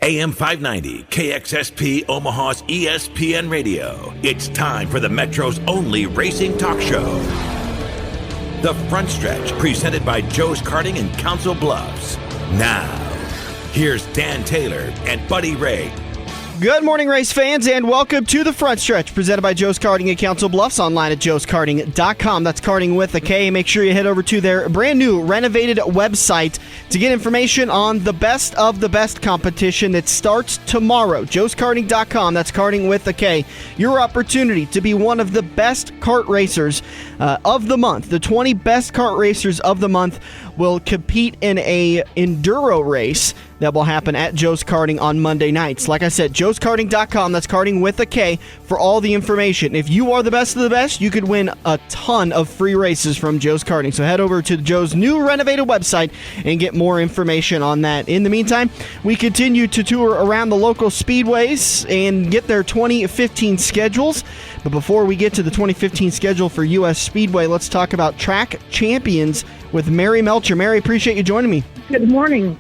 AM 590, KXSP Omaha's ESPN Radio. It's time for the Metro's only racing talk show. The Front Stretch, presented by Joe's Karting in Council Bluffs. Now, here's Dan Taylor and Buddy Ray. Good morning, race fans, and welcome to the Front Stretch, presented by Joe's Karting in Council Bluffs, online at joeskarting.com. That's karting with a K. Make sure you head over to their brand new renovated website to get information on the best of the best competition that starts tomorrow. joeskarting.com. That's karting with a K. Your opportunity to be one of the best kart racers of the month. The 20 best kart racers of the month will compete in a enduro race that will happen at Joe's Karting on Monday nights. Like I said, joeskarting.com, that's karting with a K, for all the information. If you are the best of the best, you could win a ton of free races from Joe's Karting. So head over to Joe's new renovated website and get more information on that. In the meantime, we continue to tour around the local speedways and get their 2015 schedules. But before we get to the 2015 schedule for US Speedway, let's talk about track champions with Meri Melcher. Meri, appreciate you joining me. Good morning.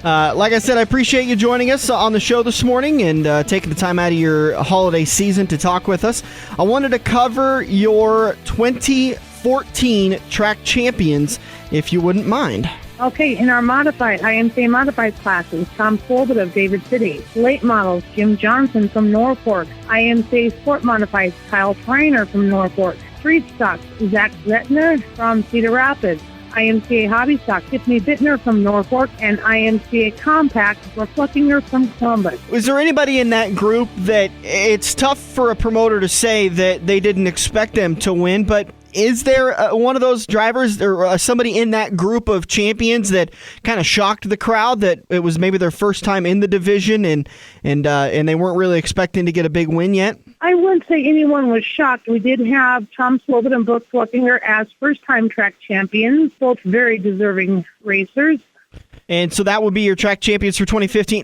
Like I said, I appreciate you joining us on the show this morning and taking the time out of your holiday season to talk with us. I wanted to cover your 2014 track champions, if you wouldn't mind. Okay, in our modified, IMCA modified classes, Tom Gutowski of David City. Late models, Jim Johnson from Norfolk. IMCA Sport Modified, Kyle Freiner from Norfolk. Street Stocks, Zach Zettner from Cedar Rapids. IMCA Hobby Stock, Tiffany Bittner from Norfolk, and IMCA Compact, Brooke Luckinger from Columbus. Was there anybody in that group that it's tough for a promoter to say that they didn't expect them to win, but is there one of those drivers or somebody in that group of champions that kind of shocked the crowd, that it was maybe their first time in the division and they weren't really expecting to get a big win yet? I wouldn't say anyone was shocked. We did have Tom Gutowski and Brooke Luckinger as first-time track champions, both very deserving racers. And so that would be your track champions for 2015.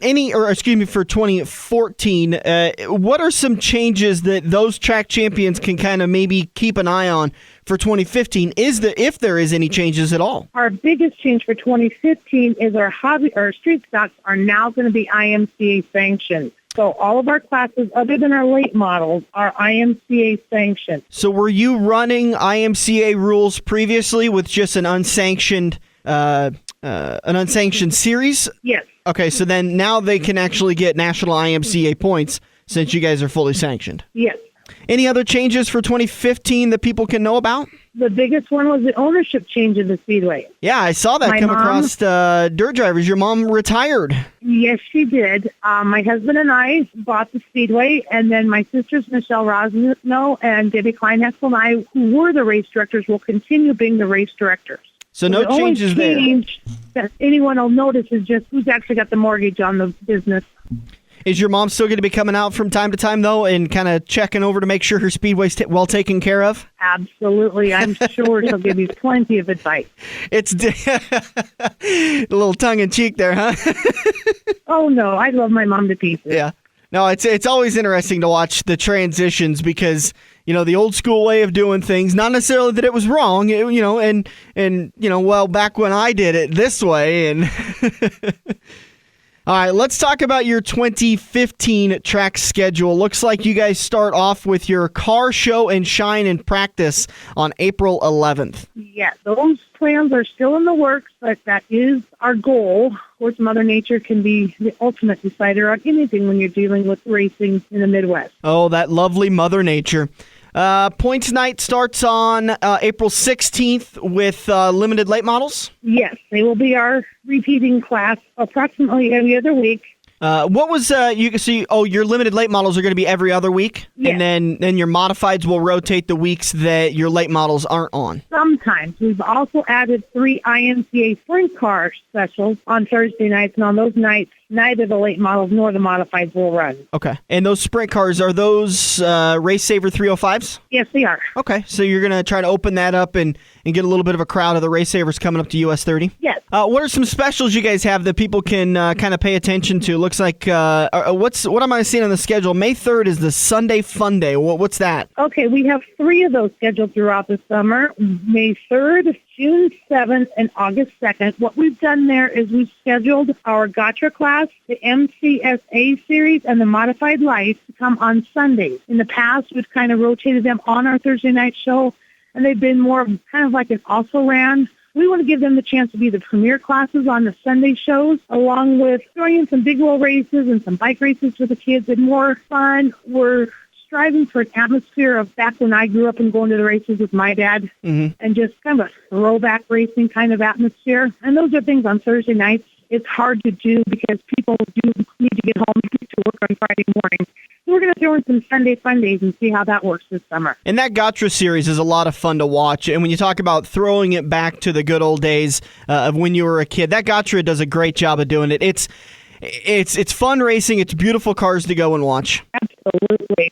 For 2014. What are some changes that those track champions can kind of maybe keep an eye on for 2015? If there is any changes at all? Our biggest change for 2015 is our street stocks are now going to be IMCA sanctioned. So all of our classes, other than our late models, are IMCA sanctioned. So were you running IMCA rules previously with just an unsanctioned series? Yes. Okay, so then now they can actually get national IMCA points since you guys are fully sanctioned. Yes. Any other changes for 2015 that people can know about? The biggest one was the ownership change of the Speedway. Yeah, I saw that across dirt drivers. Your mom retired. Yes, she did. My husband and I bought the Speedway, and then my sisters, Michelle Rosno and Debbie Kleinhexel, and I, who were the race directors, will continue being the race directors. So no changes there. The only change that anyone will notice is just who's actually got the mortgage on the business. Is your mom still going to be coming out from time to time, though, and kind of checking over to make sure her Speedway's well taken care of? Absolutely. I'm sure she'll give you plenty of advice. It's a little tongue-in-cheek there, huh? Oh, no. I love my mom to pieces. Yeah. No, it's always interesting to watch the transitions because, the old school way of doing things, not necessarily that it was wrong, back when I did it this way. And all right, let's talk about your 2015 track schedule. Looks like you guys start off with your car show and shine and practice on April 11th. Yeah, those plans are still in the works, but that is our goal. Of course, Mother Nature can be the ultimate decider on anything when you're dealing with racing in the Midwest. Oh, that lovely Mother Nature. Points night starts on April 16th with limited late models? Yes, they will be our repeating class approximately every other week. What was your limited late models are going to be every other week? Yes. And then your modifieds will rotate the weeks that your late models aren't on? Sometimes. We've also added 3 IMCA sprint car specials on Thursday nights, and on those nights, neither the late models nor the modifieds will run. Okay. And those sprint cars, are those Race Saver 305s? Yes, they are. Okay. So you're going to try to open that up and get a little bit of a crowd of the Race Savers coming up to US 30? Yes. What are some specials you guys have that people can kind of pay attention to? Looks like, what am I seeing on the schedule? May 3rd is the Sunday Fun Day. What's that? Okay, we have 3 of those scheduled throughout the summer. May 3rd, June 7th and August 2nd. What we've done there is we've scheduled our Gotcha class, the MCSA series, and the Modified Life to come on Sundays. In the past, we've kind of rotated them on our Thursday night show, and they've been more kind of like an also-ran. We want to give them the chance to be the premier classes on the Sunday shows, along with throwing in some big wheel races and some bike races for the kids and more fun. We're striving for an atmosphere of back when I grew up and going to the races with my dad, and just kind of a throwback racing kind of atmosphere. And those are things on Thursday nights. It's hard to do because people do need to get home to work on Friday morning. So we're going to throw in some Sunday fun days and see how that works this summer. And that Gotcha series is a lot of fun to watch. And when you talk about throwing it back to the good old days of when you were a kid, that Gotcha does a great job of doing it. It's fun racing. It's beautiful cars to go and watch. Absolutely.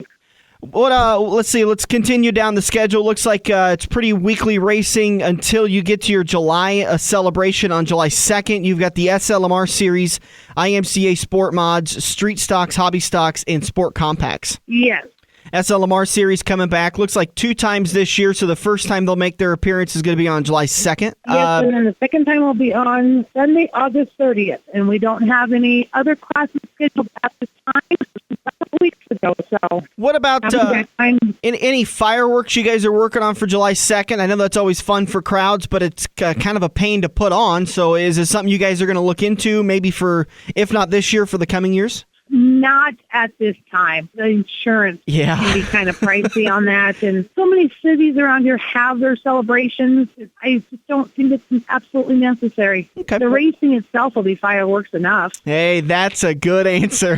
Let's see. Let's continue down the schedule. Looks like it's pretty weekly racing until you get to your July celebration on July 2nd. You've got the SLMR Series, IMCA Sport Mods, Street Stocks, Hobby Stocks, and Sport Compacts. Yes. SLMR Series coming back. Looks like 2 times this year, so the first time they'll make their appearance is going to be on July 2nd. Yes, and then the second time will be on Sunday, August 30th. And we don't have any other classes scheduled at this time. A couple weeks ago, so. What about any fireworks you guys are working on for July 2nd? I know that's always fun for crowds, but it's kind of a pain to put on. So is it something you guys are going to look into, maybe for, if not this year, for the coming years? Not at this time. The insurance can be kind of pricey on that. And so many cities around here have their celebrations. I just don't think it's absolutely necessary. Okay. The racing itself will be fireworks enough. Hey, that's a good answer.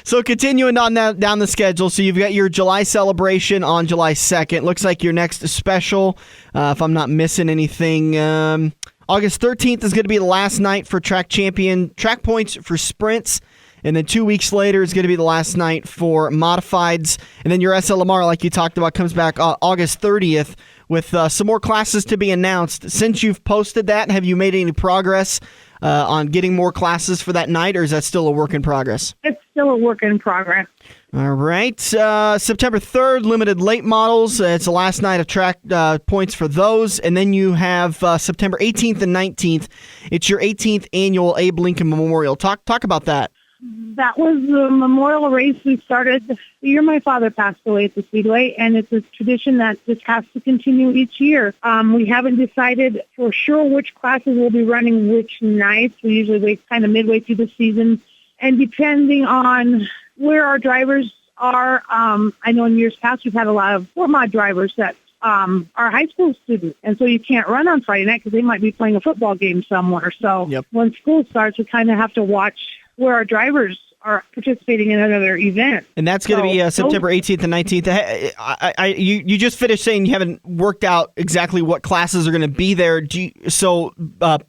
So continuing on down the schedule, so you've got your July celebration on July 2nd. Looks like your next special, if I'm not missing anything, August 13th is going to be the last night for track points for sprints. And then 2 weeks later is going to be the last night for modifieds. And then your SLMR, like you talked about, comes back August 30th with some more classes to be announced. Since you've posted that, have you made any progress on getting more classes for that night, or is that still a work in progress? It's still a work in progress. All right. September 3rd, limited late models. It's the last night of track points for those. And then you have September 18th and 19th. It's your 18th annual Abe Lincoln Memorial. Talk about that. That was the memorial race we started the year my father passed away at the Speedway, and it's a tradition that just has to continue each year. We haven't decided for sure which classes will be running which nights. We usually wait kind of midway through the season, and depending on where our drivers are, I know in years past we've had a lot of Fort Mod drivers that are high school students, and so you can't run on Friday night because they might be playing a football game somewhere. So when school starts, we kind of have to watch where our drivers are participating in another event. And that's going to be September 18th and 19th. You just finished saying you haven't worked out exactly what classes are going to be there.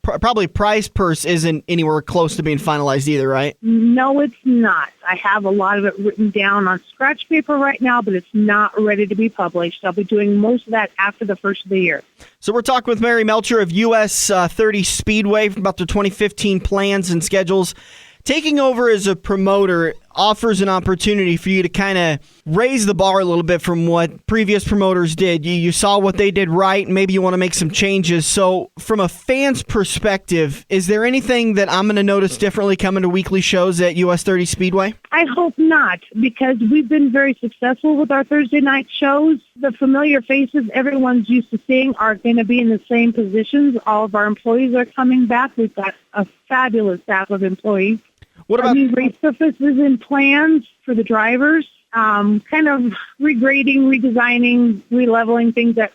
Probably prize purse isn't anywhere close to being finalized either, right? No, it's not. I have a lot of it written down on scratch paper right now, but it's not ready to be published. I'll be doing most of that after the first of the year. So we're talking with Meri Melcher of US 30 Speedway about their 2015 plans and schedules. Taking over as a promoter offers an opportunity for you to kind of raise the bar a little bit from what previous promoters did. You saw what they did right, and maybe you want to make some changes. So from a fan's perspective, is there anything that I'm going to notice differently coming to weekly shows at US 30 Speedway? I hope not, because we've been very successful with our Thursday night shows. The familiar faces everyone's used to seeing are going to be in the same positions. All of our employees are coming back. We've got a fabulous staff of employees. What about new race surfaces and plans for the drivers? Kind of regrading, redesigning, releveling things that,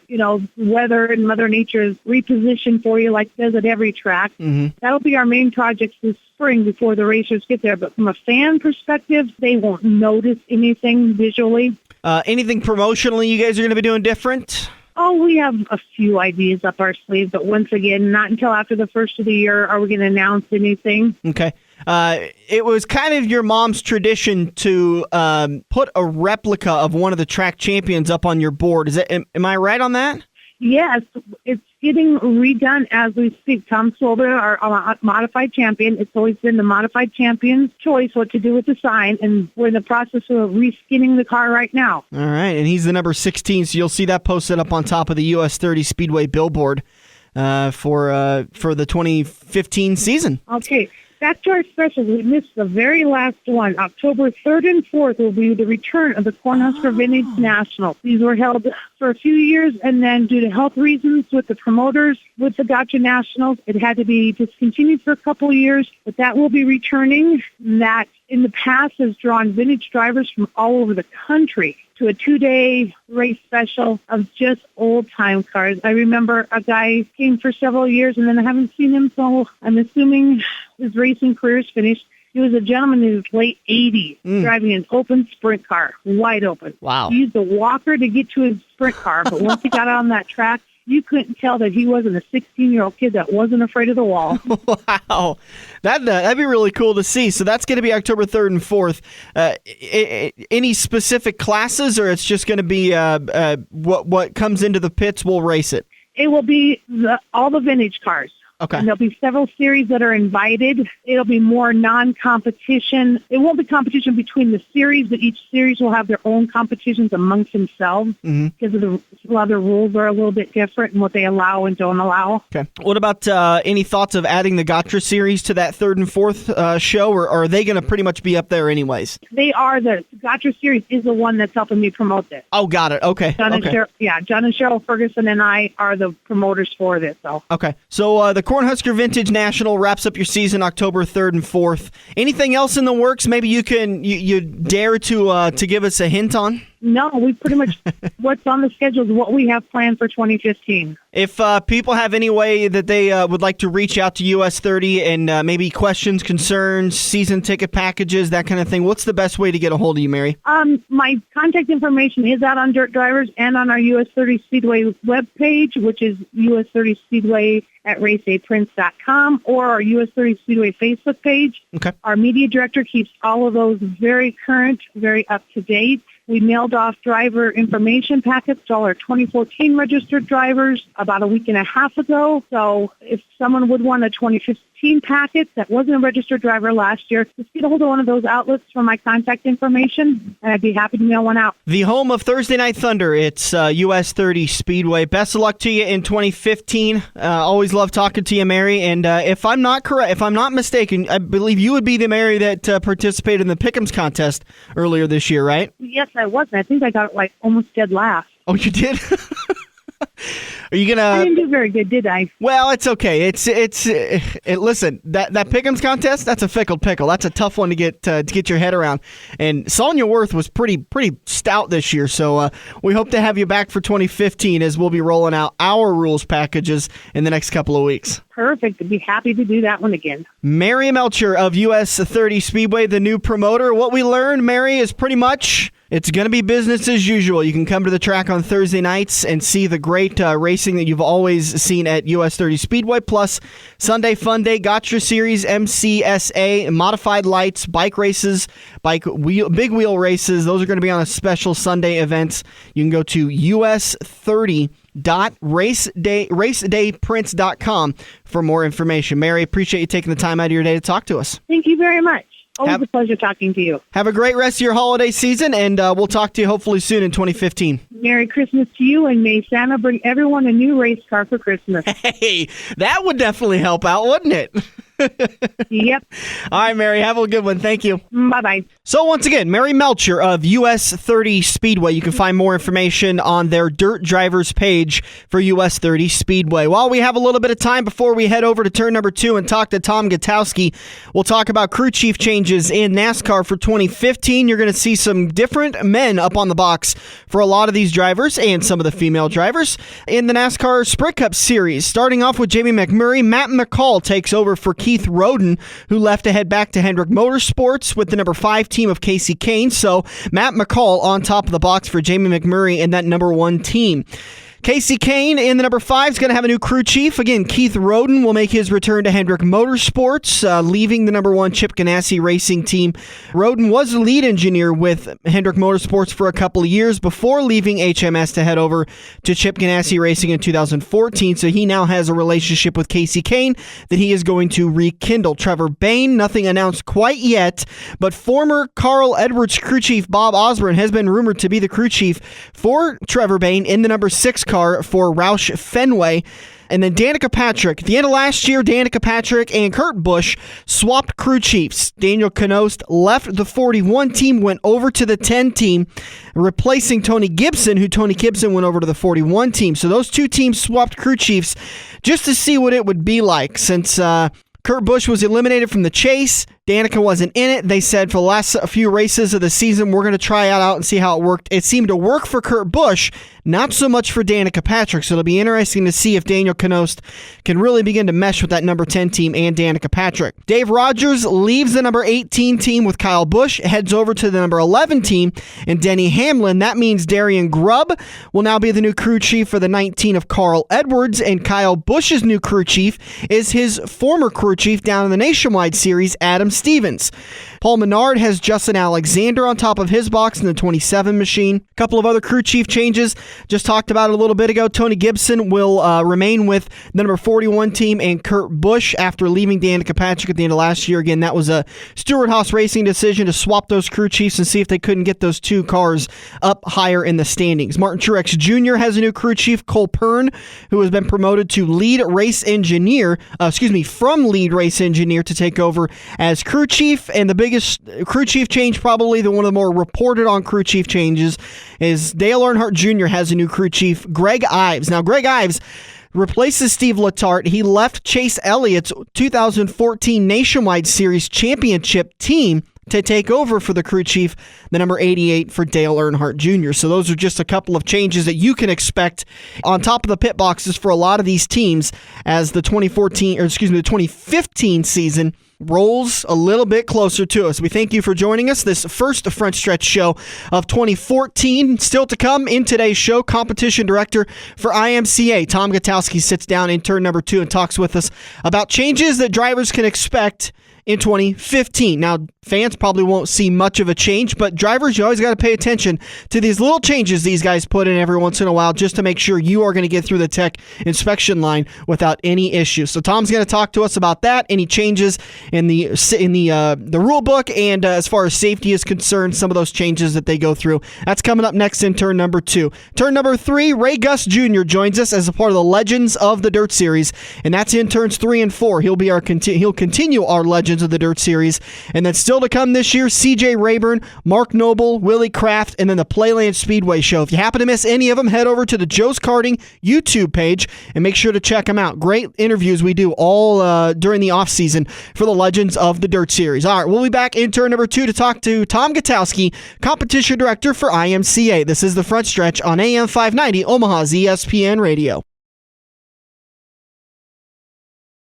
weather and Mother Nature is repositioned for you like it does at every track. Mm-hmm. That'll be our main projects this spring before the racers get there. But from a fan perspective, they won't notice anything visually. Anything promotionally you guys are going to be doing different? Oh, we have a few ideas up our sleeve, but once again, not until after the first of the year are we going to announce anything. Okay. It was kind of your mom's tradition to put a replica of one of the track champions up on your board. Am I right on that? Yes. It's getting redone as we speak. Tom Swoboda, our modified champion, it's always been the modified champion's choice what to do with the sign, and we're in the process of reskinning the car right now. All right, and he's the number 16, so you'll see that posted up on top of the US 30 Speedway billboard for the 2015 season. Okay. Back to our specials. We missed the very last one. October 3rd and 4th will be the return of the Cornhusker Vintage National. These were held for a few years, and then due to health reasons with the promoters, with the Gotcha Nationals, it had to be discontinued for a couple of years, but that will be returning. That in the past has drawn vintage drivers from all over the country to a 2-day race special of just old-time cars. I remember a guy came for several years, and then I haven't seen him, so I'm assuming his racing career is finished. He was a gentleman in his late 80s, driving an open sprint car, wide open. Wow. He used a walker to get to his sprint car, but once he got on that track, you couldn't tell that he wasn't a 16-year-old kid that wasn't afraid of the wall. Wow. That'd be really cool to see. So that's going to be October 3rd and 4th. Any specific classes, or it's just going to be what comes into the pits, we'll race it? It will be all the vintage cars. Okay. And there'll be several series that are invited. It'll be more non-competition. It won't be competition between the series, but each series will have their own competitions amongst themselves because of a lot of the rules are a little bit different in what they allow and don't allow. Okay. What about any thoughts of adding the Gotcha series to that 3rd and 4th show, or are they going to pretty much be up there anyways? They are. The Gotcha series is the one that's helping me promote this. Oh, got it. Okay. John and Cheryl Ferguson and I are the promoters for this. So. Okay. So the Cornhusker Vintage National wraps up your season October 3rd and 4th. Anything else in the works? Maybe you dare to give us a hint on? No, we pretty much, what's on the schedule is what we have planned for 2015. If people have any way that they would like to reach out to US 30 and maybe questions, concerns, season ticket packages, that kind of thing, what's the best way to get a hold of you, Meri? My contact information is out on Dirt Drivers and on our US 30 Speedway webpage, which is US 30 Speedway at racedayprince.com, or our US 30 Speedway Facebook page. Okay. Our media director keeps all of those very current, very up to date. We mailed off driver information packets to all our 2014 registered drivers about a week and a half ago. So if someone would want a 2015 packet that wasn't a registered driver last year, just get a hold of one of those outlets for my contact information, and I'd be happy to mail one out. The home of Thursday Night Thunder, it's US 30 Speedway. Best of luck to you in 2015. Always love talking to you, Meri. And if I'm not mistaken, I believe you would be the Meri that participated in the Pick'ems contest earlier this year, right? Yes, I was. I think I got almost dead last. Oh, you did? Are you gonna? I didn't do very good, did I? Well, it's okay. Listen, that Pick'ems contest, that's a fickle pickle. That's a tough one to get your head around. And Sonia Worth was pretty stout this year. So we hope to have you back for 2015 as we'll be rolling out our rules packages in the next couple of weeks. Perfect. I'd be happy to do that one again. Meri Melcher of US 30 Speedway, the new promoter. What we learned, Meri, is pretty much it's going to be business as usual. You can come to the track on Thursday nights and see the great racing that you've always seen at US 30 Speedway, plus Sunday Fun Day, Gotcha Series, MCSA, modified lights, bike races, big wheel races. Those are going to be on a special Sunday events. You can go to US30.racedayprince.com for more information. Meri, appreciate you taking the time out of your day to talk to us. Thank you very much. Always a pleasure talking to you. Have a great rest of your holiday season, and we'll talk to you hopefully soon in 2015. Merry Christmas to you, and may Santa bring everyone a new race car for Christmas. Hey, that would definitely help out, wouldn't it? Yep. All right, Meri, have a good one. Thank you. Bye-bye. So once again, Meri Melcher of US 30 Speedway. You can find more information on their Dirt Drivers page for US 30 Speedway. While we have a little bit of time before we head over to turn number 2 and talk to Tom Gutowski, we'll talk about crew chief changes in NASCAR for 2015. You're going to see some different men up on the box for a lot of these drivers and some of the female drivers in the NASCAR Sprint Cup Series. Starting off with Jamie McMurray, Matt McCall takes over for Keith Roden, who left to head back to Hendrick Motorsports with the number 5 team of Casey Kane. So Matt McCall on top of the box for Jamie McMurray and that number 1 team. Casey Kane in the number 5 is going to have a new crew chief. Again, Keith Roden will make his return to Hendrick Motorsports, leaving the number 1 Chip Ganassi Racing team. Roden was the lead engineer with Hendrick Motorsports for a couple of years before leaving HMS to head over to Chip Ganassi Racing in 2014, so he now has a relationship with Casey Kane that he is going to rekindle. Trevor Bayne, nothing announced quite yet, but former Carl Edwards crew chief Bob Osborne has been rumored to be the crew chief for Trevor Bayne in the number 6 car for Roush Fenway. And then Danica Patrick. At the end of last year, Danica Patrick and Kurt Busch swapped crew chiefs. Daniel Knost left the 41 team, went over to the 10 team, replacing Tony Gibson, who Tony Gibson went over to the 41 team. So those two teams swapped crew chiefs just to see what it would be like since Kurt Busch was eliminated from the chase. Danica wasn't in it. They said for the last few races of the season, we're going to try it out and see how it worked. It seemed to work for Kurt Busch, not so much for Danica Patrick. So it'll be interesting to see if Daniel Knost can really begin to mesh with that number 10 team and Danica Patrick. Dave Rogers leaves the number 18 team with Kyle Busch, heads over to the number 11 team and Denny Hamlin. That means Darian Grubb will now be the new crew chief for the 19 of Carl Edwards, and Kyle Busch's new crew chief is his former crew chief down in the Nationwide Series, Adam Stevens. Paul Menard has Justin Alexander on top of his box in the 27 machine. A couple of other crew chief changes. Just talked about it a little bit ago. Tony Gibson will remain with the number 41 team and Kurt Busch after leaving Danica Patrick at the end of last year. Again, that was a Stewart-Haas Racing decision to swap those crew chiefs and see if they couldn't get those two cars up higher in the standings. Martin Truex Jr. has a new crew chief, Cole Pern, who has been promoted to lead race engineer, from lead race engineer to take over as crew chief. And the biggest crew chief change, probably one of the more reported on crew chief changes, is Dale Earnhardt Jr. has a new crew chief, Greg Ives. Now, Greg Ives replaces Steve Letarte. He left Chase Elliott's 2014 Nationwide Series championship team to take over for the crew chief, the number 88 for Dale Earnhardt Jr. So those are just a couple of changes that you can expect on top of the pit boxes for a lot of these teams as the 2015 season rolls a little bit closer to us. We thank you for joining us this first Front Stretch show of 2014. Still to come in today's show, competition director for IMCA, Tom Gutowski, sits down in turn number 2 and talks with us about changes that drivers can expect in 2015. Now, fans probably won't see much of a change, but drivers, you always got to pay attention to these little changes these guys put in every once in a while just to make sure you are going to get through the tech inspection line without any issues. So Tom's going to talk to us about that, any changes in the rule book, and as far as safety is concerned, some of those changes that they go through. That's coming up next in turn number 2. Turn number 3, Ray Guss Jr. joins us as a part of the Legends of the Dirt Series, and that's in turns 3 and 4. He'll continue our Legends of the Dirt Series, and then still to come this year, CJ Rayburn, Mark Noble, Willie Kraft, and then the Playland Speedway show. If you happen to miss any of them, head over to the Joe's Karting YouTube page and make sure to check them out. Great interviews we do all during the off season for the Legends of the Dirt Series. All right, we'll be back in turn number 2 to talk to Tom Gutowski, competition director for IMCA. This is the Front Stretch on AM 590, Omaha's ESPN Radio.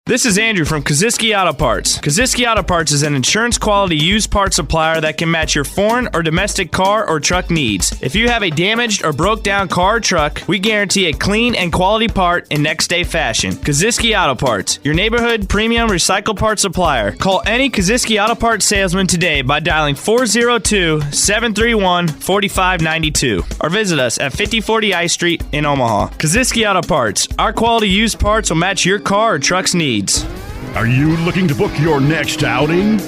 This is Andrew from Koziski Auto Parts. Koziski Auto Parts is an insurance-quality used parts supplier that can match your foreign or domestic car or truck needs. If you have a damaged or broke-down car or truck, we guarantee a clean and quality part in next-day fashion. Koziski Auto Parts, your neighborhood premium recycled parts supplier. Call any Koziski Auto Parts salesman today by dialing 402-731-4592 or visit us at 5040 I Street in Omaha. Koziski Auto Parts, our quality used parts will match your car or truck's needs. Are you looking to book your next outing?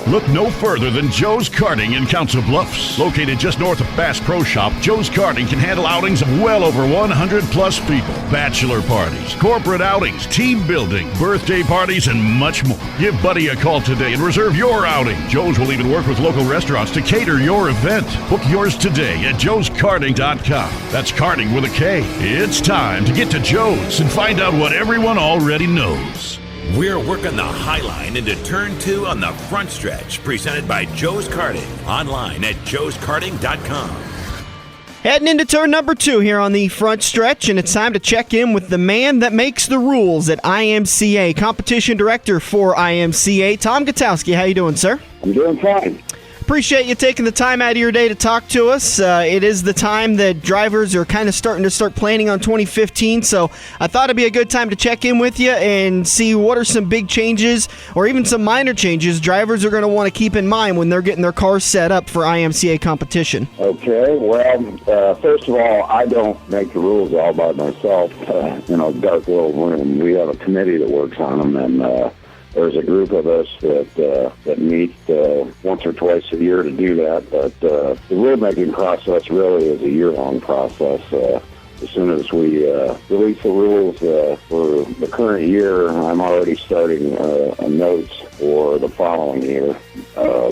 Look no further than Joe's Karting in Council Bluffs. Located just north of Bass Pro Shop, Joe's Karting can handle outings of well over 100 plus people. Bachelor parties, corporate outings, team building, birthday parties, and much more. Give Buddy a call today and reserve your outing. Joe's will even work with local restaurants to cater your event. Book yours today at joeskarting.com. That's karting with a K. It's time to get to Joe's and find out what everyone already knows. We're working the high line into turn 2 on the Front Stretch, presented by Joe's Karting, online at joeskarting.com. Heading into turn number 2 here on the Front Stretch, and it's time to check in with the man that makes the rules at IMCA, competition director for IMCA, Tom Gutowski. How you doing, sir? I'm doing fine. Appreciate you taking the time out of your day to talk to us. It is the time that drivers are kind of starting to start planning on 2015, so I thought it'd be a good time to check in with you and see what are some big changes or even some minor changes drivers are going to want to keep in mind when they're getting their cars set up for IMCA competition. Okay, well, first of all, I don't make the rules all by myself. Dark little room. We have a committee that works on them, and there's a group of us that meet once or twice a year to do that. But the rule-making process really is a year-long process. As soon as we release the rules for the current year, I'm already starting notes for the following year,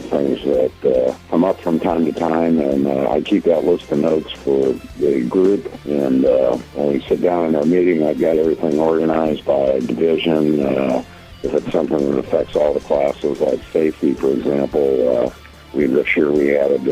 things that come up from time to time, and I keep that list of notes for the group. And when we sit down in our meeting, I've got everything organized by division. If it's something that affects all the classes, like safety, for example, this year we added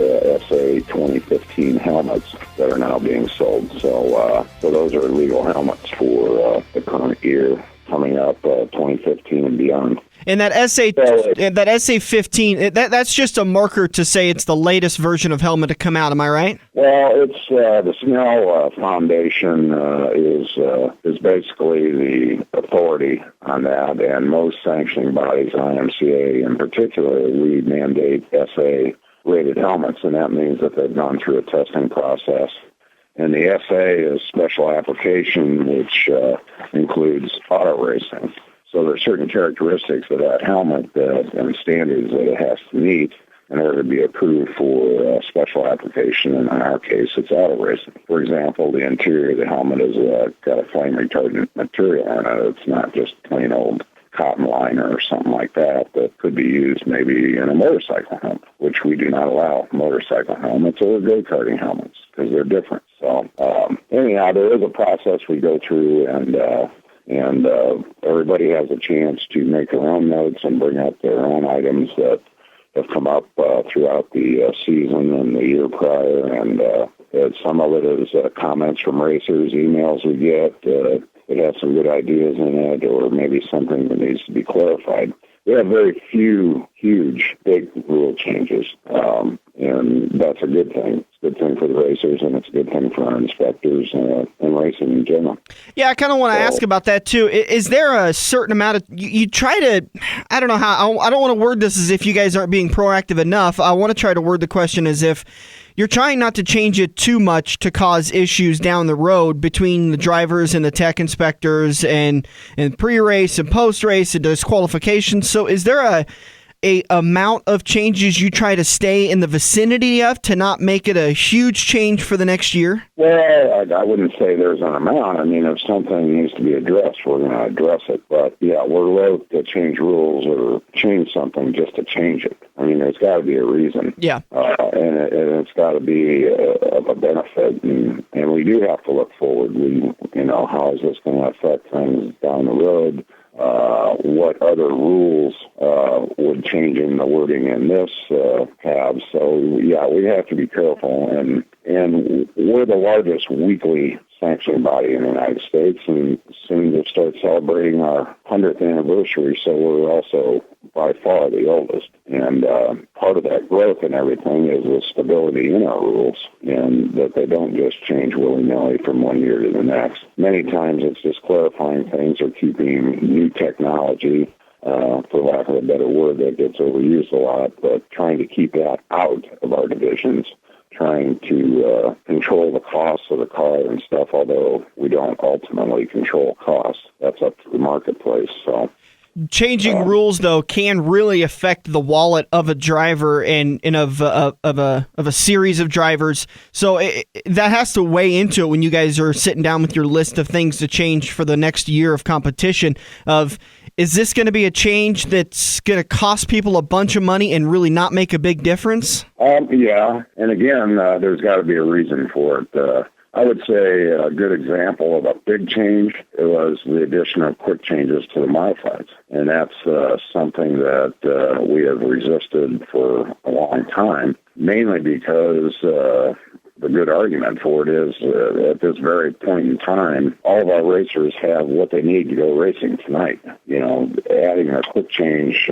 SA 2015 helmets that are now being sold. So those are legal helmets for the current year coming up, 2015 and beyond. And that SA 15, that's just a marker to say it's the latest version of helmet to come out. Am I right? Well, it's the Snell Foundation is basically the authority on that, and most sanctioning bodies, IMCA in particular, we mandate SA rated helmets, and that means that they've gone through a testing process. And the SA is special application, which includes auto racing. So there are certain characteristics of that helmet and standards that it has to meet in order to be approved for special application. And in our case, it's auto racing. For example, the interior of the helmet has got a flame retardant material in it. It's not just plain old cotton liner or something like that could be used maybe in a motorcycle helmet, which we do not allow motorcycle helmets or go-karting helmets because they're different. So anyhow, there is a process we go through, and everybody has a chance to make their own notes and bring up their own items that have come up throughout the season and the year prior. And some of it is comments from racers, emails we get. It has some good ideas in it, or maybe something that needs to be clarified. We have very few huge, big rule changes, and that's a good thing. It's a good thing for the racers, and it's a good thing for our inspectors and racing in general. Yeah, I kind of want to ask about that, too. Is there a certain amount of... You try to... I don't know how... I don't want to word this as if you guys aren't being proactive enough. I want to try to word the question as if you're trying not to change it too much to cause issues down the road between the drivers and the tech inspectors and pre-race and post-race and disqualifications. So is there a amount of changes you try to stay in the vicinity of to not make it a huge change for the next year? Well, I wouldn't say there's an amount. I mean, if something needs to be addressed, we're going to address it. But, yeah, we're loath to change rules or change something just to change it. I mean, there's got to be a reason. Yeah. And it's got to be of a benefit. And we do have to look forward. How is this going to affect things down the road? What other rules would change in the wording in this have. So, yeah, we have to be careful. And we're the largest weekly sanctioning body in the United States, and soon to start celebrating our 100th anniversary, so we're also by far the oldest. And part of that growth and everything is the stability in our rules, and that they don't just change willy-nilly from one year to the next. Many times it's just clarifying things or keeping new technology, for lack of a better word, that gets overused a lot, but trying to keep that out of our divisions, trying to control the costs of the car and stuff, although we don't ultimately control costs. That's up to the marketplace. So changing rules, though, can really affect the wallet of a driver and of a series of drivers. So that has to weigh into it when you guys are sitting down with your list of things to change for the next year of competition. Is this going to be a change that's going to cost people a bunch of money and really not make a big difference? Yeah, and again, there's got to be a reason for it. I would say a good example of a big change was the addition of quick changes to the modifieds. And that's something that we have resisted for a long time, mainly because the good argument for it is at this very point in time, all of our racers have what they need to go racing tonight. Adding a quick change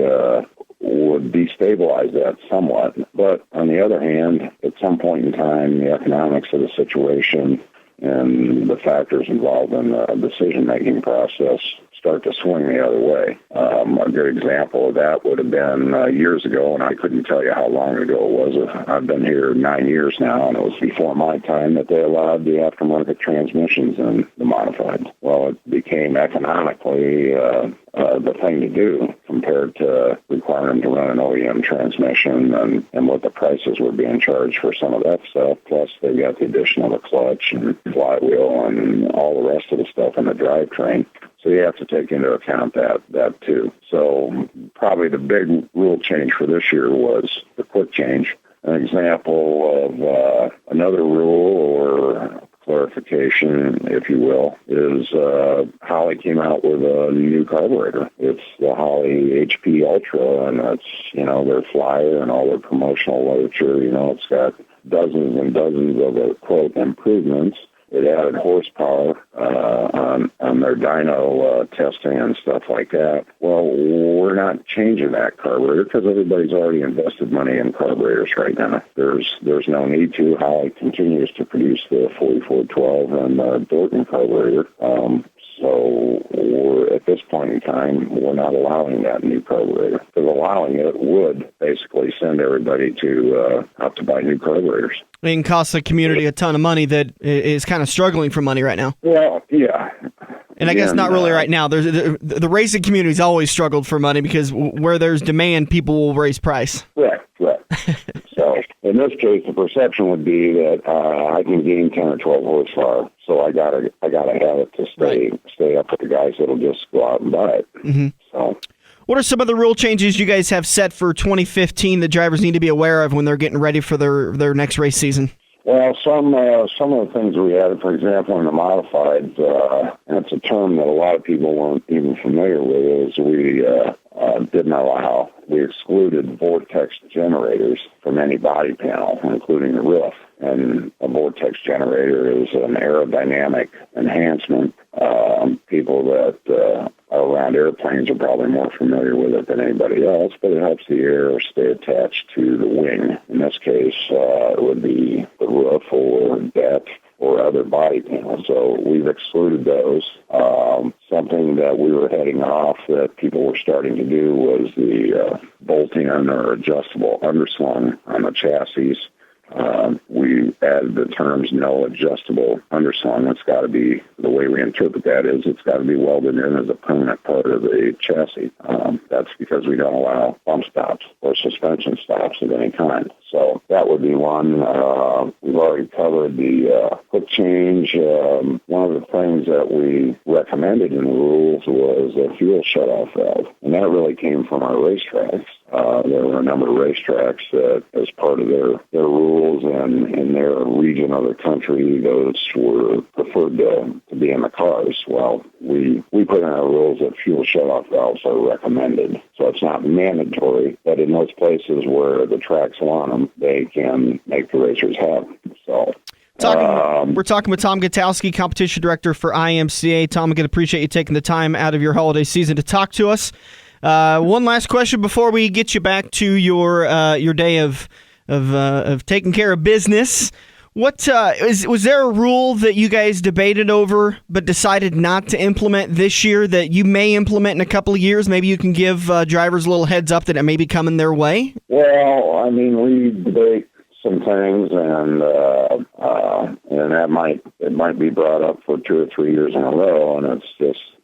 would destabilize that somewhat. But on the other hand, at some point in time, the economics of the situation and the factors involved in the decision-making process start to swing the other way. A good example of that would have been years ago, and I couldn't tell you how long ago it was. I've been here 9 years now, and it was before my time that they allowed the aftermarket transmissions in the modified. Well, it became economically the thing to do compared to requiring them to run an OEM transmission and what the prices were being charged for some of that stuff. Plus, they got the addition of a clutch and flywheel and all the rest of the stuff in the drivetrain. So you have to take into account that too. So probably the big rule change for this year was the quick change. An example of another rule or clarification, if you will, is Holley came out with a new carburetor. It's the Holley HP Ultra, and it's, their flyer and all their promotional literature. It's got dozens and dozens of, quote, improvements. It added horsepower on their dyno testing and stuff like that. Well, we're not changing that carburetor because everybody's already invested money in carburetors right now. There's no need to. Holley continues to produce the 4412 and the Dorton carburetor. So at this point in time, we're not allowing that new carburetor. Because allowing it would basically send everybody to have to buy new carburetors. It costs the community a ton of money that is kind of struggling for money right now. Well, yeah. And I guess not really right now. There's the racing community's always struggled for money because where there's demand, people will raise price. Right. So in this case, the perception would be that I can gain 10 or 12 horsepower, so I gotta have it to stay up with the guys that'll just go out and buy it. Mm-hmm. So. What are some of the rule changes you guys have set for 2015 that drivers need to be aware of when they're getting ready for their next race season? Well, some of the things we added, for example, in the modified, and it's a term that a lot of people weren't even familiar with, is we excluded vortex generators from any body panel, including the roof. And a vortex generator is an aerodynamic enhancement. People that are around airplanes are probably more familiar with it than anybody else, but it helps the air stay attached to the wing. In this case, it would be the roof or deck or other body panels. So we've excluded those. Something that we were heading off that people were starting to do was the bolting or adjustable underslung on the chassis. We added the terms no adjustable underslung. It's got to be, the way we interpret that is, it's got to be welded in as a permanent part of the chassis. That's because we don't allow bump stops or suspension stops of any kind. So that would be one. We've already covered the quick change. One of the things that we recommended in the rules was a fuel shutoff valve, and that really came from our racetracks. There were a number of racetracks that, as part of their rules and in their region of the country, those were preferred to be in the cars. Well, we put in our rules that fuel shutoff valves are recommended. So it's not mandatory, but in those places where the tracks want them, they can make the racers have them. So. We're talking with Tom Gutowski, Competition Director for IMCA. Tom, I'm going to appreciate you taking the time out of your holiday season to talk to us. One last question before we get you back to your day of taking care of business. Was there a rule that you guys debated over but decided not to implement this year that you may implement in a couple of years? Maybe you can give drivers a little heads up that it may be coming their way? Well, I mean, we debate some things, and that might be brought up for 2 or 3 years in a row, and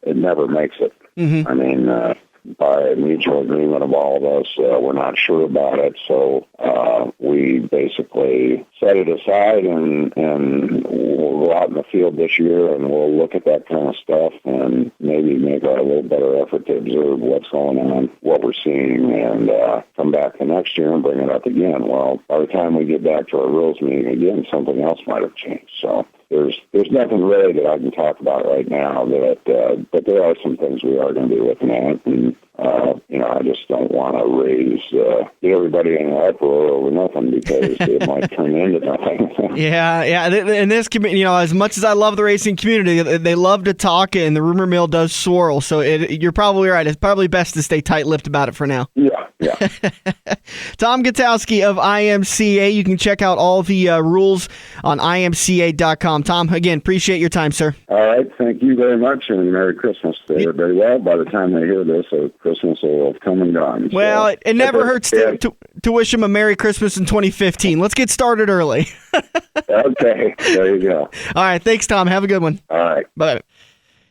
it never makes it. Mm-hmm. I mean, by mutual agreement of all of us, we're not sure about it, so we basically set it aside, and we'll go out in the field this year, and we'll look at that kind of stuff, and maybe make a little better effort to observe what's going on, what we're seeing, and come back the next year and bring it up again. Well, by the time we get back to our rules meeting again, something else might have changed, so there's nothing really that I can talk about right now, but there are some things we are going to be looking at, and I just don't want to get everybody in an uproar over nothing because it might turn into nothing. Yeah. In this community, as much as I love the racing community, they love to talk, and the rumor mill does swirl. So you're probably right. It's probably best to stay tight-lipped about it for now. Yeah. Tom Gutowski of IMCA. You can check out all the rules on imca.com. Tom, again, appreciate your time, sir. All right. Thank you very much, and Merry Christmas to everybody. Well, by the time they hear this, Christmas will have come and gone. Well, it never hurts to wish him a Merry Christmas in 2015. Let's get started early. Okay. There you go. All right. Thanks, Tom. Have a good one. All right. Bye.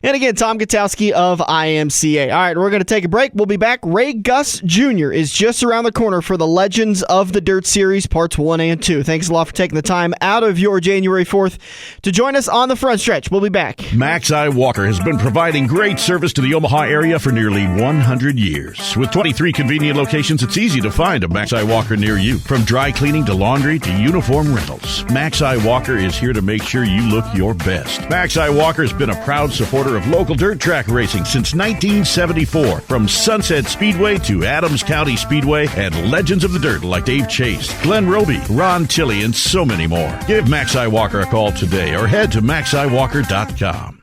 And again, Tom Gutowski of IMCA. All right, we're going to take a break. We'll be back. Ray Guss Jr. is just around the corner for the Legends of the Dirt Series, Parts 1 and 2. Thanks a lot for taking the time out of your January 4th to join us on the front stretch. We'll be back. Max I Walker has been providing great service to the Omaha area for nearly 100 years. With 23 convenient locations, it's easy to find a Max I Walker near you. From dry cleaning to laundry to uniform rentals, Max I Walker is here to make sure you look your best. Max I Walker has been a proud supporter of local dirt track racing since 1974. From Sunset Speedway to Adams County Speedway and legends of the dirt like Dave Chase, Glenn Roby, Ron Tilley, and so many more. Give Max I Walker a call today or head to maxiwalker.com.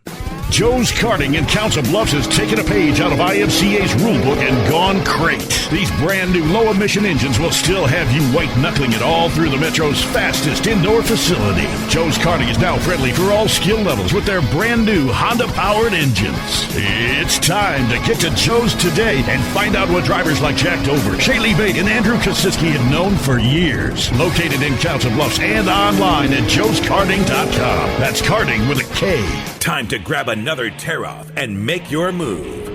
Joe's Karting in Council Bluffs has taken a page out of IMCA's rulebook and gone crate. These brand new low-emission engines will still have you white-knuckling it all through the Metro's fastest indoor facility. Joe's Karting is now friendly for all skill levels with their brand new Honda-powered engines. It's time to get to Joe's today and find out what drivers like Jack Dover, Shaylee Bate, and Andrew Kosiski have known for years. Located in Council Bluffs and online at joeskarting.com. That's karting with a K. Time to grab another tear-off and make your move.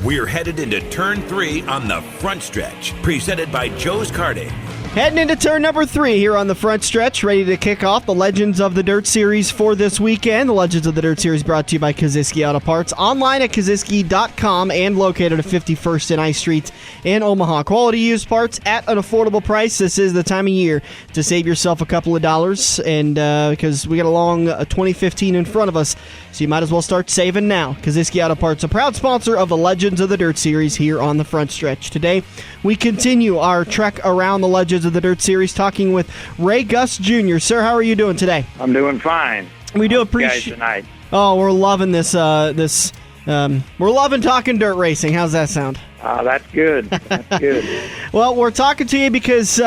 We're headed into Turn 3 on the front stretch, presented by Joe's Karting. Heading into turn number 3 here on the front stretch, ready to kick off the Legends of the Dirt Series for this weekend. The Legends of the Dirt Series brought to you by Kosiski Auto Parts, online at Kosiski.com and located at 51st and I Street in Omaha. Quality used parts at an affordable price. This is the time of year to save yourself a couple of dollars, and because we got a long 2015 in front of us, so you might as well start saving now. Kosiski Auto Parts, a proud sponsor of the Legends of the Dirt Series here on the front stretch. Today, we continue our trek around the Legends of the Dirt Series, talking with Ray Guss Jr. Sir, how are you doing today? I'm doing fine. We do appreciate tonight. Oh, we're loving this. We're loving talking dirt racing. How's that sound? That's good. That's good. Well, we're talking to you because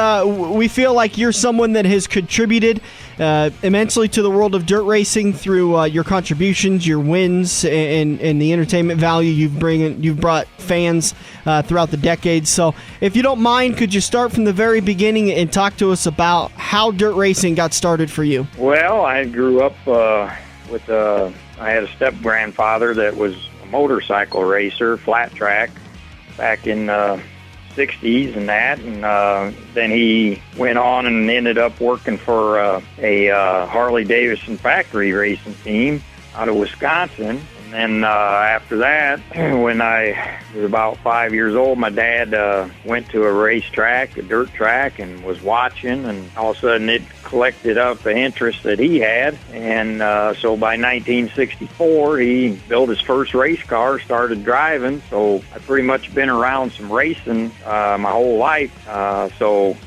we feel like you're someone that has contributed immensely to the world of dirt racing through your contributions, your wins, and the entertainment value you've brought fans throughout the decades. So, if you don't mind, could you start from the very beginning and talk to us about how dirt racing got started for you? Well, I grew up with I had a step-grandfather that was a motorcycle racer, flat track, back in 60s and that, and then he went on and ended up working for a Harley-Davidson factory racing team out of Wisconsin. And then after that, when I was about 5 years old, my dad went to a racetrack, a dirt track, and was watching, and all of a sudden it collected up the interest that he had. And so by 1964, he built his first race car, started driving. So I've pretty much been around some racing my whole life. So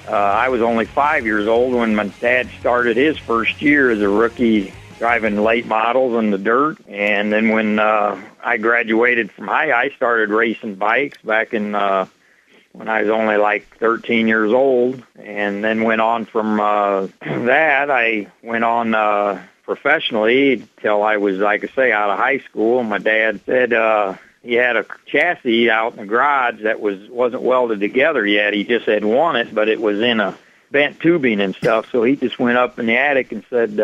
I was only 5 years old when my dad started his first year as a rookie driving late models in the dirt. And then when I graduated from I started racing bikes back in when I was only like 13 years old. And then went on from that, I went on professionally till I was, like I say, out of high school. My dad said he had a chassis out in the garage that wasn't welded together yet. He just had won it, but it was in a bent tubing and stuff. So he just went up in the attic and said,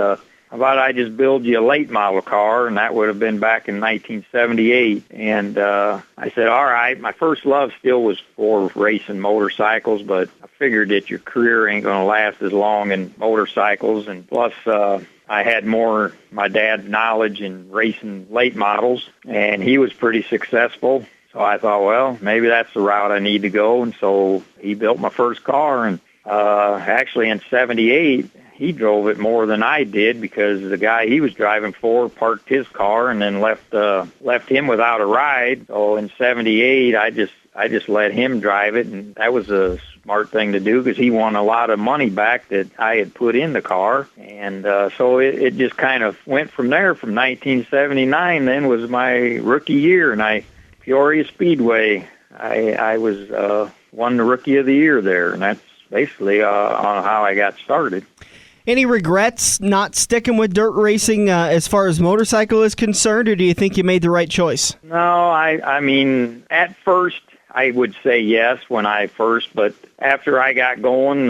how about I just build you a late model car? And that would have been back in 1978. And I said, all right. My first love still was for racing motorcycles, but I figured that your career ain't going to last as long in motorcycles. And plus, I had more my dad's knowledge in racing late models, and he was pretty successful. So I thought, well, maybe that's the route I need to go. And so he built my first car. And actually in 78, he drove it more than I did because the guy he was driving for parked his car and then left him without a ride. So in '78, I just let him drive it, and that was a smart thing to do because he won a lot of money back that I had put in the car. And so it just kind of went from there. From 1979 then was my rookie year, and Peoria Speedway, I was won the Rookie of the Year there, and that's basically on how I got started. Any regrets not sticking with dirt racing as far as motorcycle is concerned, or do you think you made the right choice? No, I mean, at first I would say yes but after I got going,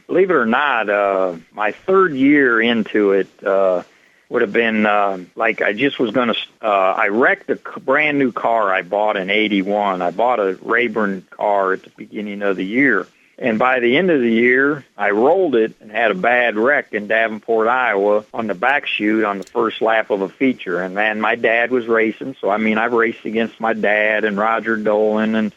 believe it or not, my third year into it would have been like I just was going to, I wrecked a brand new car I bought in '81. I bought a Rayburn car at the beginning of the year. And by the end of the year, I rolled it and had a bad wreck in Davenport, Iowa on the back chute on the first lap of a feature. And, man, my dad was racing. So, I mean, I raced against my dad and Roger Dolan and,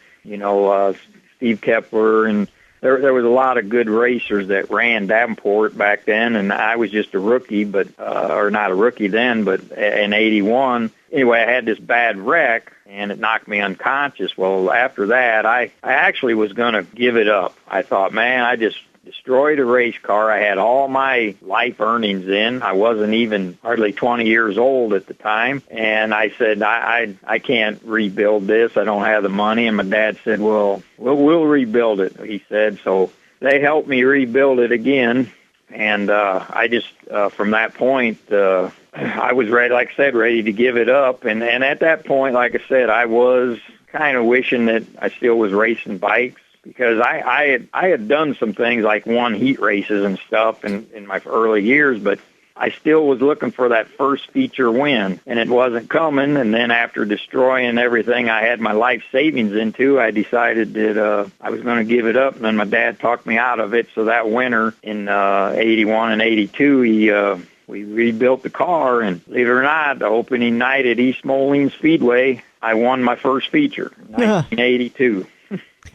Steve Kepler. And there was a lot of good racers that ran Davenport back then. And I was just a rookie, or not a rookie then, but in '81. Anyway, I had this bad wreck, and it knocked me unconscious. Well, after that, I actually was going to give it up. I thought, man, I just destroyed a race car. I had all my life earnings in. I wasn't even hardly 20 years old at the time. And I said, I can't rebuild this. I don't have the money. And my dad said, well, we'll rebuild it, he said. So they helped me rebuild it again. And I just, from that point, I was ready, like I said, ready to give it up. And at that point, like I said, I was kind of wishing that I still was racing bikes because I had done some things like won heat races and stuff in my early years, but I still was looking for that first feature win, and it wasn't coming. And then after destroying everything I had my life savings into, I decided that I was going to give it up. And then my dad talked me out of it. So that winter in '81 and '82, we rebuilt the car, and believe it or not, the opening night at East Moline Speedway, I won my first feature, 1982.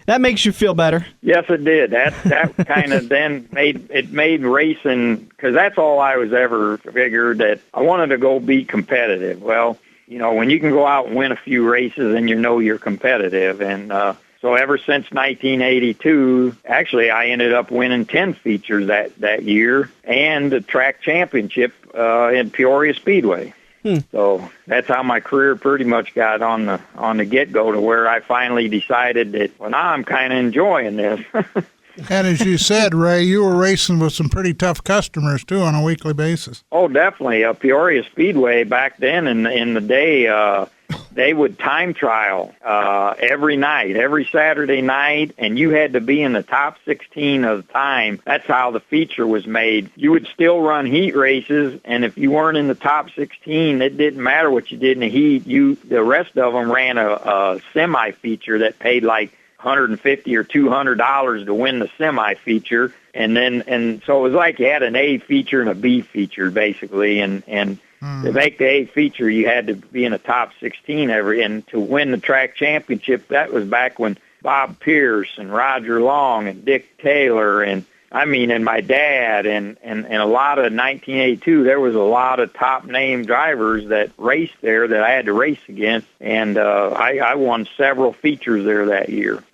That makes you feel better. Yes, it did. That kind of then made racing, because that's all I was ever figured, that I wanted to go be competitive. Well, when you can go out and win a few races, then you're competitive. And so ever since 1982, actually, I ended up winning 10 features that year and the track championship in Peoria Speedway. So that's how my career pretty much got on the get-go, to where I finally decided that, well, now I'm kind of enjoying this. And as you said, Ray, you were racing with some pretty tough customers, too, on a weekly basis. Oh, definitely. Peoria Speedway back then in the day, they would time trial every night, every Saturday night, and you had to be in the top 16 of the time. That's how the feature was made. You would still run heat races, and if you weren't in the top 16, it didn't matter what you did in the heat. The rest of them ran a semi-feature that paid like $150 or $200 to win the semi-feature, and so it was like you had an A feature and a B feature, basically, and to make the A feature, you had to be in the top 16 and to win the track championship, that was back when Bob Pierce and Roger Long and Dick Taylor and my dad and a lot of 1982, there was a lot of top name drivers that raced there that I had to race against, and I won several features there that year.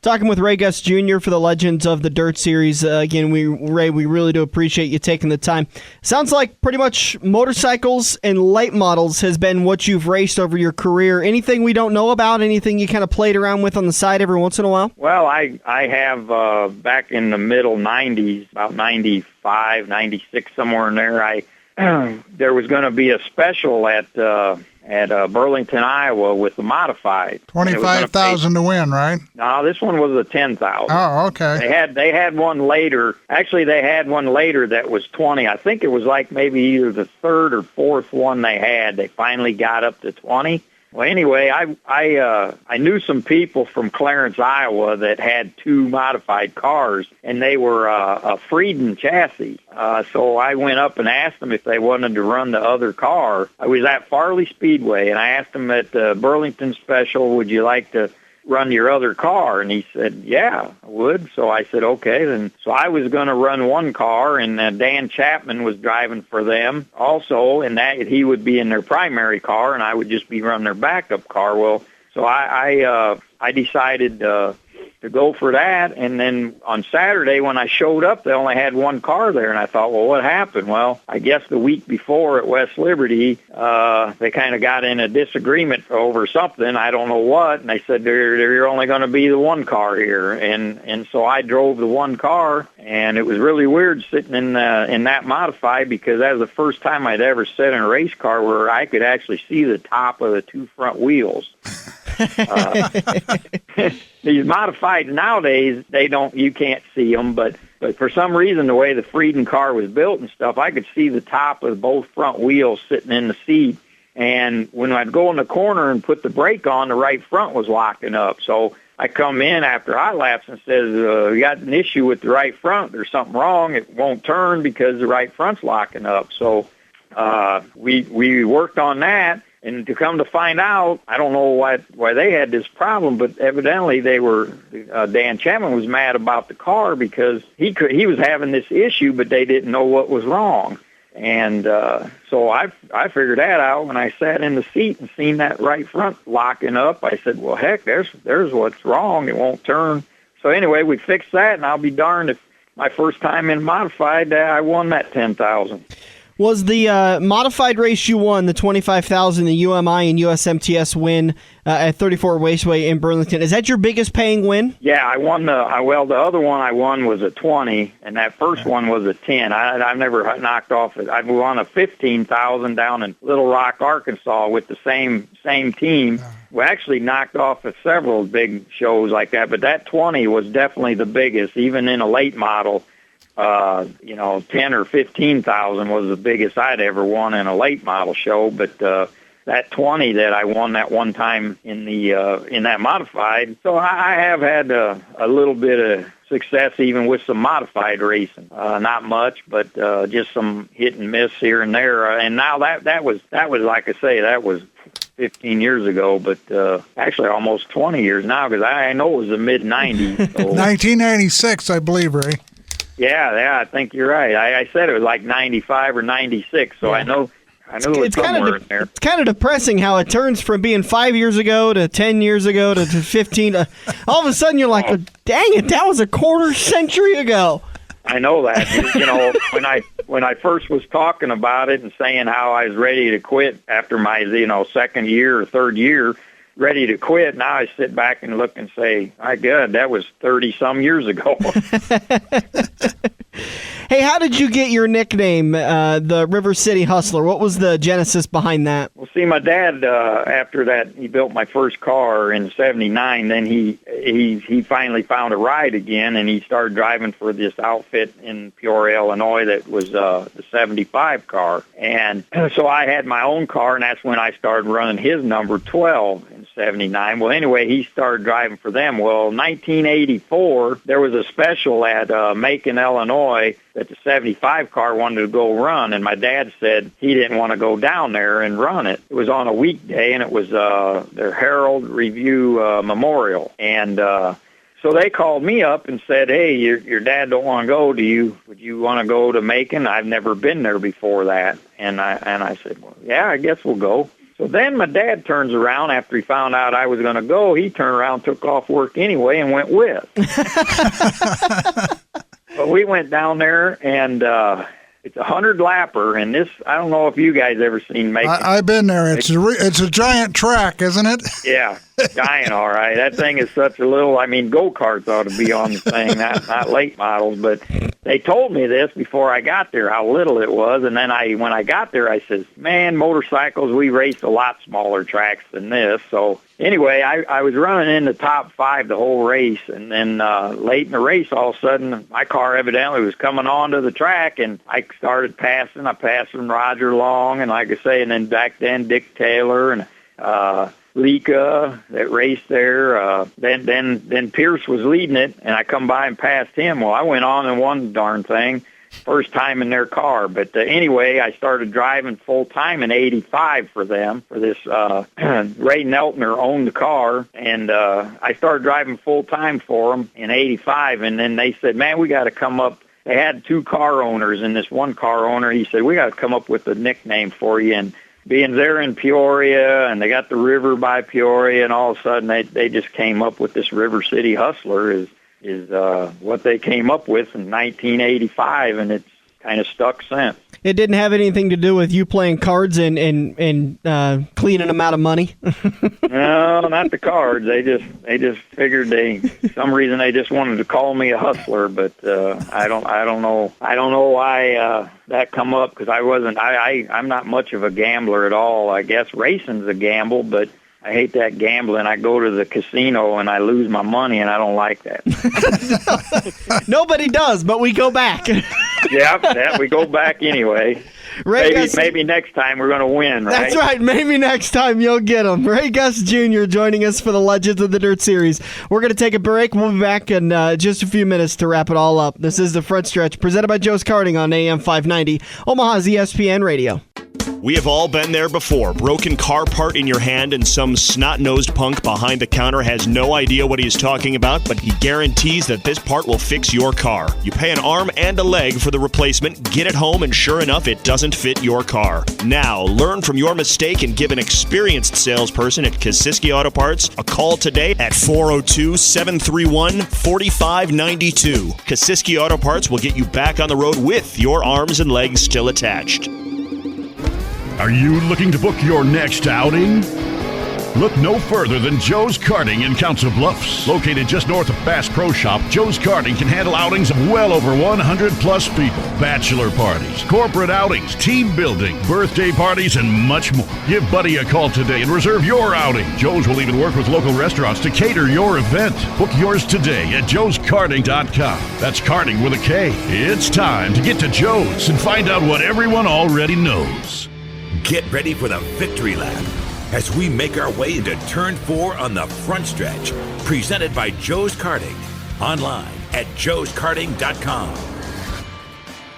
Talking with Ray Guss Jr. for the Legends of the Dirt Series. Again, Ray, we really do appreciate you taking the time. Sounds like pretty much motorcycles and late models has been what you've raced over your career. Anything we don't know about? Anything you kind of played around with on the side every once in a while? Well, I have back in the middle 90s, about 95, 96, somewhere in there, there was going to be a special at Burlington, Iowa, with the modified. 25,000 to win, right? No, this one was a 10,000. Oh, okay. They had one later. Actually, they had one later that was 20. I think it was like maybe either the third or fourth one they had. They finally got up to 20. Well, anyway, I knew some people from Clarence, Iowa, that had two modified cars, and they were a Frieden chassis. So I went up and asked them if they wanted to run the other car. I was at Farley Speedway, and I asked them at the Burlington Special, would you like to run your other car? And he said, yeah, I would. So I said, okay. Then so I was going to run one car, and Dan Chapman was driving for them also, and that he would be in their primary car, and I would just be running their backup car. Well, so I decided to go for that. And then on Saturday when I showed up, they only had one car there, and I thought, well, what happened? Well, I guess the week before at West Liberty, they kind of got in a disagreement over something. I don't know what, and they said you're only going to be the one car here, and so I drove the one car, and it was really weird sitting in that modified, because that was the first time I'd ever sat in a race car where I could actually see the top of the two front wheels. These modifieds nowadays, you can't see them, but for some reason, the way the Frieden car was built and stuff, I could see the top of both front wheels sitting in the seat. And when I'd go in the corner and put the brake on, the right front was locking up. So I come in after hot laps and says, we got an issue with the right front. There's something wrong. It won't turn because the right front's locking up. So we worked on that. And to come to find out, I don't know why they had this problem, but evidently Dan Chapman was mad about the car because he was having this issue, but they didn't know what was wrong. And so I figured that out when I sat in the seat and seen that right front locking up. I said, well, heck, there's what's wrong. It won't turn. So anyway, we fixed that, and I'll be darned if my first time in modified, I won that $10,000. Was the modified race you won, the $25,000, the UMI and USMTS win at 34 Raceway in Burlington? Is that your biggest paying win? Yeah, I won the other one I won was a 20, and that first one was a 10. I've never knocked off it. I won a $15,000 down in Little Rock, Arkansas, with the same team. We actually knocked off at several big shows like that, but that 20 was definitely the biggest, even in a late model. 10 or 15,000 was the biggest I'd ever won in a late model show, but that 20 that I won that one time in that modified. So I have had a little bit of success even with some modified racing. Not much, but just some hit and miss here and there. And now that was like I say, that was 15 years ago, but actually almost 20 years now, because I know it was the mid-90s. So. 1996, I believe, Ray. Yeah, I think you're right. I said it was like 95 or 96, so yeah. I know it's somewhere in there. It's kind of depressing how it turns from being 5 years ago to 10 years ago to 15. All of a sudden, you're like, dang it, that was a quarter century ago. I know that. When I first was talking about it and saying how I was ready to quit after my second year or third year, ready to quit. Now I sit back and look and say, my God, that was 30-some years ago. Hey, how did you get your nickname, the River City Hustler? What was the genesis behind that? Well, see, my dad, after that, he built my first car in '79. Then he finally found a ride again, and he started driving for this outfit in Peoria, Illinois, that was the 75 car. And so I had my own car, and that's when I started running his number 12 in '79. Well, anyway, he started driving for them. Well, 1984, there was a special at Macon, Illinois, that the 75 car wanted to go run, and my dad said he didn't want to go down there and run it. It was on a weekday, and it was their Herald Review Memorial. And so they called me up and said, hey, your dad don't want to go. Would you want to go to Macon? I've never been there before that. And I said, well, yeah, I guess we'll go. So then my dad turns around after he found out I was going to go. He turned around, took off work anyway, and went with. But we went down there, and it's a 100-lapper, and this, I don't know if you guys ever seen Macon. I've been there. It's a giant track, isn't it? Yeah, giant, all right. That thing is such a little, go-karts ought to be on the thing, not late models, but they told me this before I got there, how little it was, and then when I got there, I says, man, motorcycles, we raced a lot smaller tracks than this. So anyway, I was running in the top 5 the whole race, and then late in the race, all of a sudden, my car evidently was coming onto the track, and I started passing. I passed from Roger Long, and like I say, and then back then, Dick Taylor, and Lika that raced there. Then Pierce was leading it, and I come by and passed him. Well, I went on and won the darn thing. first time in their car. But anyway, I started driving full-time in 85 for them, for this Ray Neltner owned the car, and I started driving full-time for them in 85, and then they said, man, we got to come up. They had 2 car owners, and this one car owner, he said, we got to come up with a nickname for you. And being they're in Peoria, and they got the river by Peoria, and all of a sudden they just came up with this River City Hustler is what they came up with in 1985, and it's kind of stuck since. It didn't have anything to do with you playing cards and cleaning them out of money? No, not the cards. They just figured some reason they just wanted to call me a hustler, but I don't know why that come up, because I'm not much of a gambler at all. I guess racing's a gamble, but I hate that gambling. I go to the casino and I lose my money, and I don't like that. Nobody does, but we go back. Yeah, we go back anyway. Maybe next time we're going to win, right? That's right. Maybe next time you'll get them. Ray Guss Jr. joining us for the Legends of the Dirt Series. We're going to take a break. We'll be back in just a few minutes to wrap it all up. This is The Front Stretch, presented by Joe's Karting on AM 590, Omaha's ESPN Radio. We have all been there before. Broken car part in your hand and some snot-nosed punk behind the counter has no idea what he is talking about, but he guarantees that this part will fix your car. You pay an arm and a leg for the replacement, get it home, and sure enough, it doesn't fit your car. Now, learn from your mistake and give an experienced salesperson at Kosiski Auto Parts a call today at 402-731-4592. Kosiski Auto Parts will get you back on the road with your arms and legs still attached. Are you looking to book your next outing? Look no further than Joe's Karting in Council Bluffs. Located just north of Bass Pro Shop, Joe's Karting can handle outings of well over 100-plus people. Bachelor parties, corporate outings, team building, birthday parties, and much more. Give Buddy a call today and reserve your outing. Joe's will even work with local restaurants to cater your event. Book yours today at joeskarting.com. That's karting with a K. It's time to get to Joe's and find out what everyone already knows. Get ready for the victory lap as we make our way into Turn 4 on the front stretch. Presented by Joe's Karting. Online at joeskarting.com.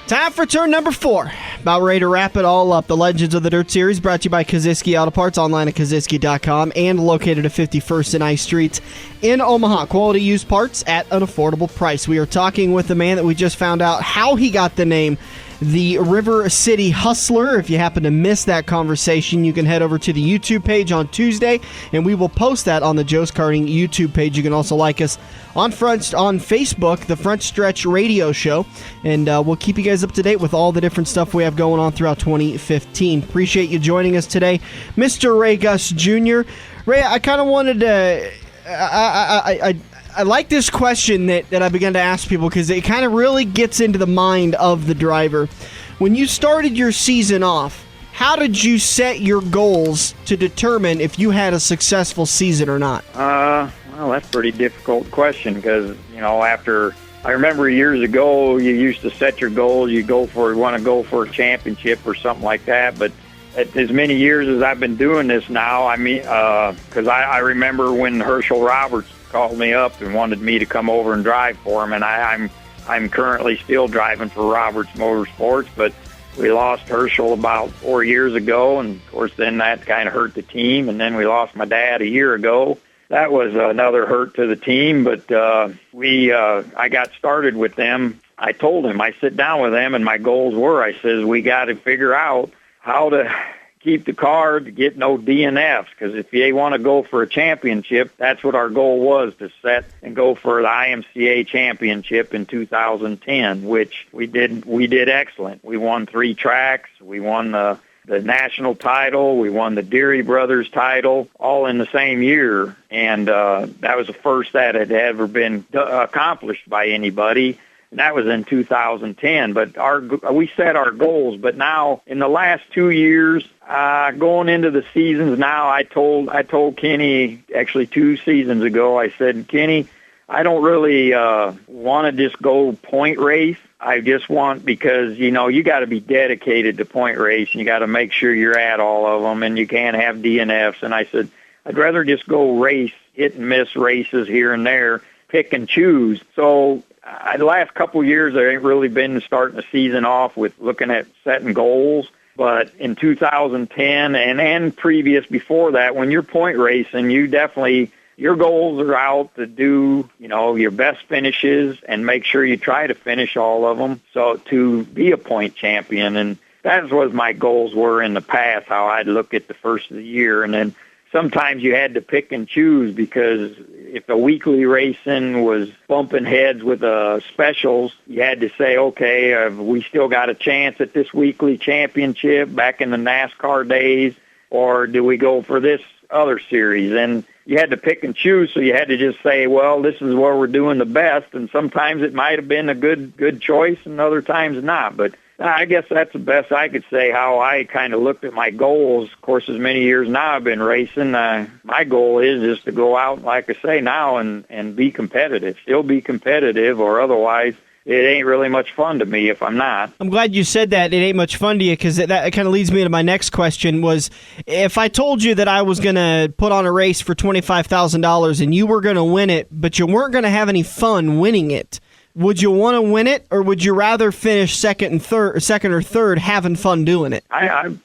Time for turn number 4. About ready to wrap it all up. The Legends of the Dirt Series brought to you by Kosiski Auto Parts, online at kosiski.com, and located at 51st and I Street in Omaha. Quality used parts at an affordable price. We are talking with the man that we just found out how he got the name, the River City Hustler. If you happen to miss that conversation, you can head over to the YouTube page on Tuesday, and we will post that on the Joe's Karting YouTube page. You can also like us on Facebook, the Front Stretch Radio Show, and we'll keep you guys up to date with all the different stuff we have going on throughout 2015. Appreciate you joining us today, Mr. Ray Guss Jr. Ray, I kind of wanted to... I like this question that I began to ask people because it kind of really gets into the mind of the driver. When you started your season off, how did you set your goals to determine if you had a successful season or not? Well, that's a pretty difficult question because, I remember years ago you used to set your goals. You want to go for a championship or something like that. But as many years as I've been doing this now, because I remember when Herschel Roberts called me up and wanted me to come over and drive for him, and I'm currently still driving for Roberts Motorsports, but we lost Herschel about 4 years ago, and of course then that kind of hurt the team, and then we lost my dad a year ago. That was another hurt to the team, but I got started with them. I told him, I sit down with them, and my goals were, I says, we got to figure out how to keep the car to get no DNFs, because if you want to go for a championship, that's what our goal was, to set and go for the IMCA championship in 2010, which we did excellent. We won 3 tracks. We won the national title. We won the Deary Brothers title, all in the same year, and that was the first that had ever been accomplished by anybody. And that was in 2010, but we set our goals. But now, in the last 2 years, going into the seasons now, I told Kenny, actually 2 seasons ago, I said, Kenny, I don't really want to just go point race. I just want, because, you got to be dedicated to point race, and you got to make sure you're at all of them, and you can't have DNFs. And I said, I'd rather just go race, hit and miss races here and there, pick and choose. So the last couple of years, there ain't really been starting the season off with looking at setting goals. But in 2010 and previous before that, when you're point racing, your goals are out to do, your best finishes and make sure you try to finish all of them. So to be a point champion, and that's what my goals were in the past, how I'd look at the first of the year. And then sometimes you had to pick and choose, because if the weekly racing was bumping heads with specials, you had to say, okay, we still got a chance at this weekly championship back in the NASCAR days, or do we go for this other series? And you had to pick and choose, so you had to just say, well, this is where we're doing the best, and sometimes it might have been a good choice and other times not. But I guess that's the best I could say, how I kind of looked at my goals. Of course, as many years now I've been racing, my goal is just to go out, like I say now, and be competitive, still be competitive, or otherwise it ain't really much fun to me if I'm not. I'm glad you said that it ain't much fun to you, because that kind of leads me to my next question was, if I told you that I was going to put on a race for $25,000 and you were going to win it, but you weren't going to have any fun winning it, would you want to win it, or would you rather finish second or third having fun doing it? I'm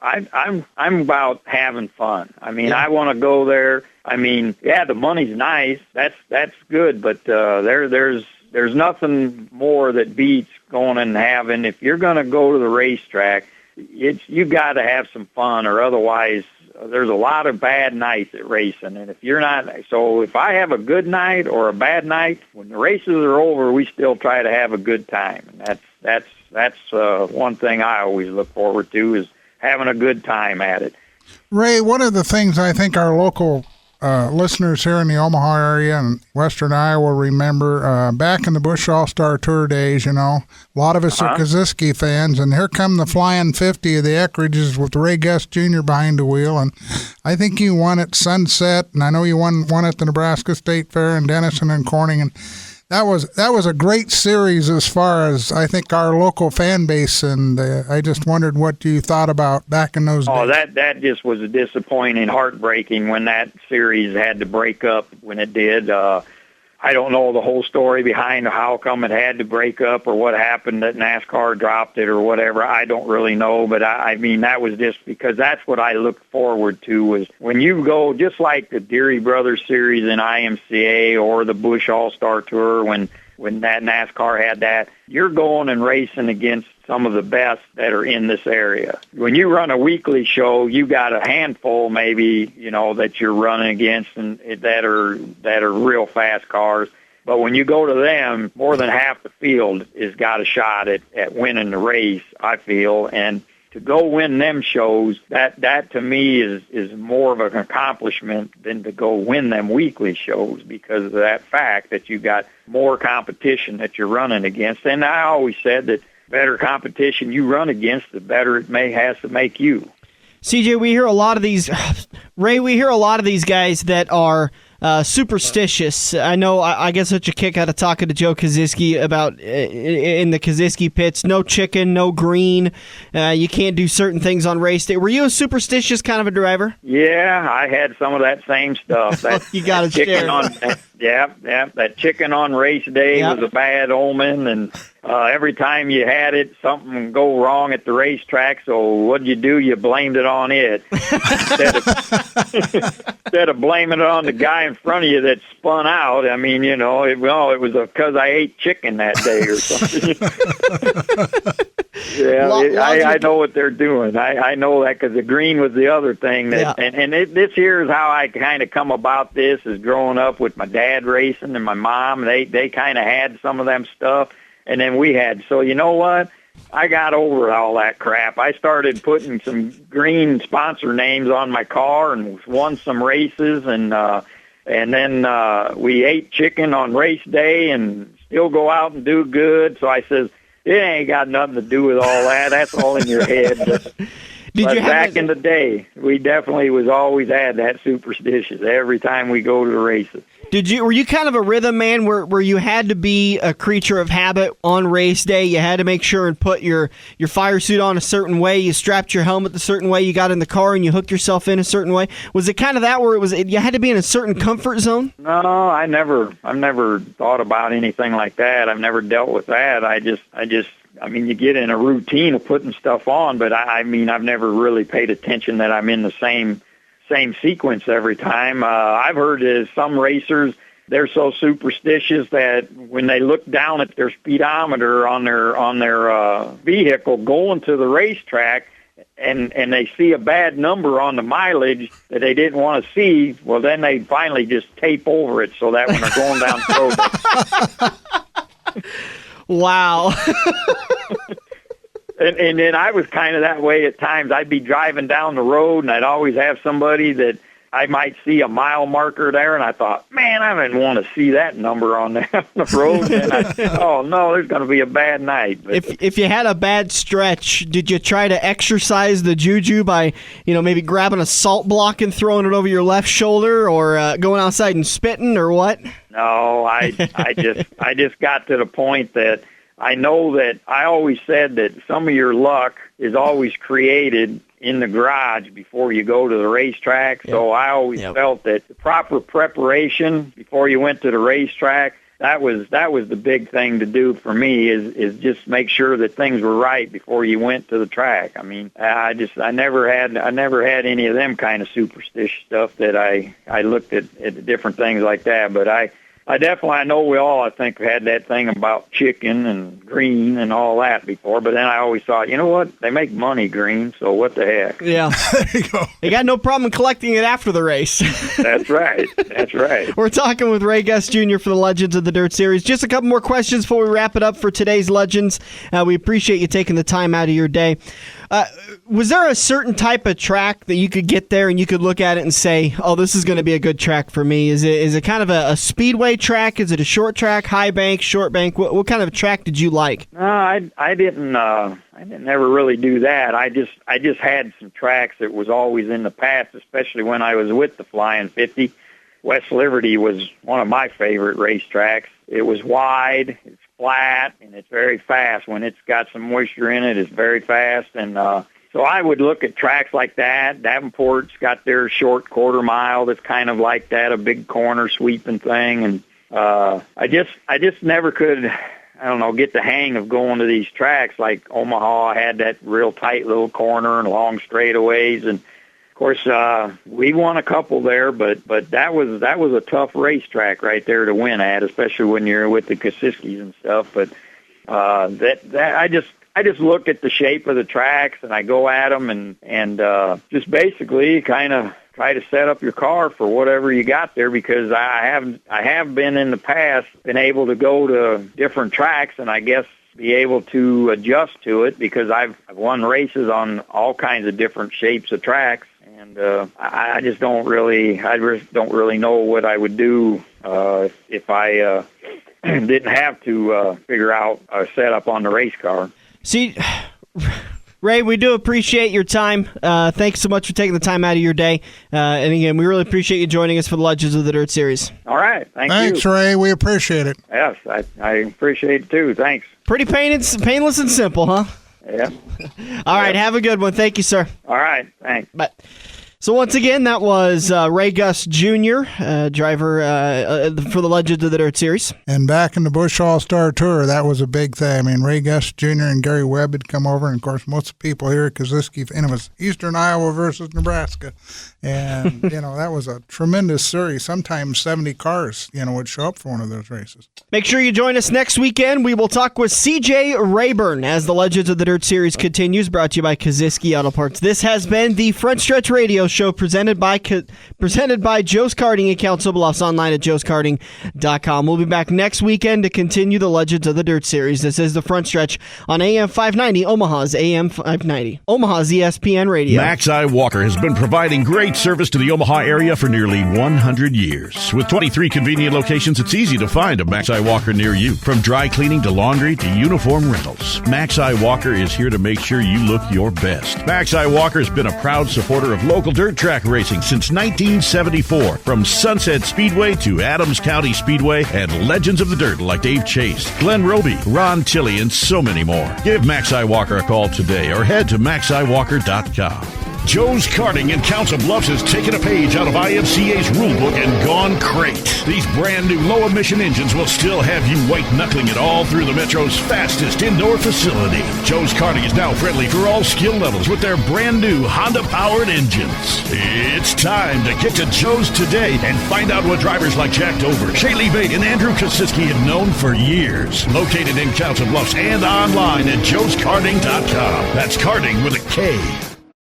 about having fun. I mean, I want to go there. I mean, the money's nice. That's good, but there's nothing more that beats going and having. If you're going to go to the racetrack, you got to have some fun, or otherwise there's a lot of bad nights at racing. And if you're not, so if I have a good night or a bad night, when the races are over, we still try to have a good time. And that's one thing I always look forward to, is having a good time at it. Ray, one of the things I think our local listeners here in the Omaha area and western Iowa remember, back in the Busch All-Star Tour days, a lot of us are Koziski fans, and here come the Flying 50 of the Eckridges with Ray Guss Jr. behind the wheel, and I think you won at Sunset, and I know you won at the Nebraska State Fair and Denison and Corning, and that was a great series as far as, I think, our local fan base, and I just wondered what you thought about back in those days. Oh, that just was disappointing, heartbreaking when that series had to break up when it did. I don't know the whole story behind how come it had to break up, or what happened that NASCAR dropped it or whatever. I don't really know, but I mean, that was just because that's what I looked forward to, was when you go, just like the Deary Brothers Series in IMCA or the Busch All-Star Tour, when that NASCAR had that, you're going and racing against some of the best that are in this area. When you run a weekly show, you got a handful maybe, that you're running against, and that are real fast cars. But when you go to them, more than half the field has got a shot at winning the race, I feel. And to go win them shows, that to me is more of an accomplishment than to go win them weekly shows, because of that fact that you got more competition that you're running against. And I always said that better competition you run against, the better it has to make you. CJ, we hear a lot of these, Ray, we hear a lot of these guys that are superstitious. I know I get such a kick out of talking to Joe Koziski about in the Koziski pits, no chicken, no green, you can't do certain things on race day. Were you a superstitious kind of a driver? Yeah, I had some of that same stuff. You got to share. That chicken on race day was a bad omen, and every time you had it, something would go wrong at the racetrack, so what'd you do? You blamed it on it. Instead of blaming it on the guy in front of you that spun out. I mean, it was because I ate chicken that day or something. I know what they're doing. I know that, because the green was the other thing. This here is how I kind of come about this, is growing up with my dad racing and my mom. They kind of had some of them stuff, and then we had. So you know what? I got over all that crap. I started putting some green sponsor names on my car and won some races, and then we ate chicken on race day and still go out and do good. So I says, it ain't got nothing to do with all that. That's all in your head. But back in the day, we definitely always had that superstitious every time we go to the races. Were you kind of a rhythm man where you had to be a creature of habit on race day? You had to make sure and put your fire suit on a certain way. You strapped your helmet a certain way. You got in the car and you hooked yourself in a certain way. Was it kind of that where you had to be in a certain comfort zone? No, I've never thought about anything like that. I've never dealt with that. I mean, you get in a routine of putting stuff on, but I've never really paid attention that I'm in the same sequence every time. I've heard some racers, they're so superstitious that when they look down at their speedometer on their vehicle going to the racetrack and they see a bad number on the mileage that they didn't want to see, well, then they finally just tape over it so that when they're going down the road. Wow. And then I was kind of that way at times. I'd be driving down the road, and I'd always have somebody that I might see a mile marker there, and I thought, man, I didn't want to see that number on the road. And oh, no, there's going to be a bad night. But if you had a bad stretch, did you try to exercise the juju by, maybe grabbing a salt block and throwing it over your left shoulder, or going outside and spitting, or what? No, I just got to the point that I know that I always said that some of your luck is always created in the garage before you go to the racetrack. Yep. So I always felt that the proper preparation before you went to the racetrack, that was the big thing to do for me is just make sure that things were right before you went to the track. I mean, I never had any of them kind of superstitious stuff that I looked at different things like that, but I know we all, I think, had that thing about chicken and green and all that before, but then I always thought, you know what, they make money green, so what the heck. Yeah. There you go. They got no problem collecting it after the race. That's right. We're talking with Ray Guss Jr. for the Legends of the Dirt Series. Just a couple more questions before we wrap it up for today's Legends. We appreciate you taking the time out of your day. Was there a certain type of track that you could get there and you could look at it and say, oh, this is going to be a good track for me? Is it kind of a speedway track? Is it a short track, high bank, short bank? What kind of track did you like? No, I didn't ever really do that. I just had some tracks that was always in the past, especially when I was with the Flying 50. West Liberty was one of my favorite racetracks. It was wide, it's flat, and it's very fast. When it's got some moisture in it, it's very fast. And so I would look at tracks like that. Davenport's got their short quarter mile that's kind of like that, a big corner sweeping thing. And I just never could, get the hang of going to these tracks. Like Omaha had that real tight little corner and long straightaways. And of course, we won a couple there, but that was a tough racetrack right there to win at, especially when you're with the Kosiskis and stuff. But I just look at the shape of the tracks and I go at them and just basically kind of try to set up your car for whatever you got there, because I have been in the past been able to go to different tracks and I guess be able to adjust to it, because I've won races on all kinds of different shapes of tracks. And I just don't really know what I would do if I didn't have to figure out a setup on the race car. See, Ray, we do appreciate your time. Thanks so much for taking the time out of your day. And again, we really appreciate you joining us for the Legends of the Dirt Series. All right. Thanks, Ray. We appreciate it. Yes, I appreciate it too. Thanks. Pretty painless and simple, huh? Yeah. All right. Have a good one. Thank you, sir. All right. Thanks. Bye. So once again, that was Ray Guss Jr., driver for the Legends of the Dirt Series. And back in the Busch All-Star Tour, that was a big thing. I mean, Ray Guss Jr. and Gary Webb had come over, and of course, most people here at Kosiski, and it was Eastern Iowa versus Nebraska. And, that was a tremendous series. Sometimes 70 cars, would show up for one of those races. Make sure you join us next weekend. We will talk with C.J. Rayburn as the Legends of the Dirt Series continues, brought to you by Kosiski Auto Parts. This has been the Front Stretch Radio Show presented by Joe's Karting in Council Bluffs, online at joeskarting.com. We'll be back next weekend to continue the Legends of the Dirt Series. This is the Front Stretch on AM 590, Omaha's AM 590, Omaha's ESPN Radio. Max I Walker has been providing great service to the Omaha area for nearly 100 years. With 23 convenient locations, it's easy to find a Max I Walker near you. From dry cleaning to laundry to uniform rentals, Max I Walker is here to make sure you look your best. Max I Walker has been a proud supporter of local dirt track racing since 1974. From Sunset Speedway to Adams County Speedway and legends of the dirt like Dave Chase, Glenn Roby, Ron Tilley, and so many more. Give Max I Walker a call today or head to maxiwalker.com. Joe's Karting in Council Bluffs has taken a page out of IMCA's rulebook and gone crate. These brand new low-emission engines will still have you white-knuckling it all through the Metro's fastest indoor facility. Joe's Karting is now friendly for all skill levels with their brand new Honda-powered engines. It's time to get to Joe's today and find out what drivers like Jack Dover, Shaylee Bate, and Andrew Kosiski have known for years. Located in Council Bluffs and online at joeskarting.com. That's karting with a K.